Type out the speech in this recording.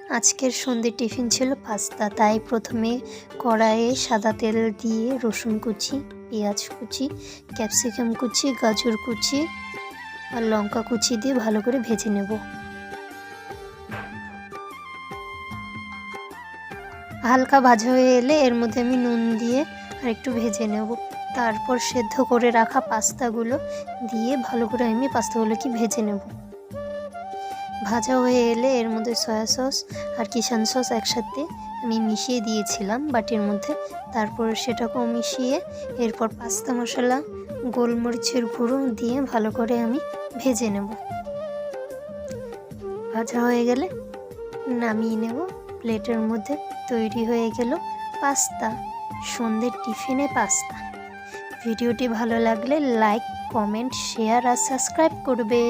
আজকের সন্ধ্যের টিফিন ছিল পাস্তা, তাই প্রথমে কড়াইয়ে সাদা তেল দিয়ে রসুন কুচি, পেঁয়াজ কুচি, ক্যাপসিকাম কুচি, গাজর কুচি আর লঙ্কা কুচি দিয়ে ভালো করে ভেজে নেব। হালকা ভাজা হয়ে এলে এর মধ্যে আমি নুন দিয়ে আর একটু ভেজে নেব। তারপর সেদ্ধ করে রাখা পাস্তাগুলো দিয়ে ভালো করে আমি পাস্তাগুলোকে ভেজে নেব। ভাজা হয়ে এলে এর মধ্যে সয়া সস আর কিষান সস একসাথে আমি মিশিয়ে দিয়েছিলাম বাটির মধ্যে। তারপর সেটাকেও মিশিয়ে এরপর পাস্তা মশলা, গোলমরিচের গুঁড়ো দিয়ে ভালো করে আমি ভেজে নেব। ভাজা হয়ে গেলে নামিয়ে নেব প্লেটের মধ্যে। তৈরি হয়ে গেল পাস্তা, সন্ধ্যের টিফিনে পাস্তা। ভিডিওটি ভালো লাগলে লাইক, কমেন্ট, শেয়ার আর সাবস্ক্রাইব করবে।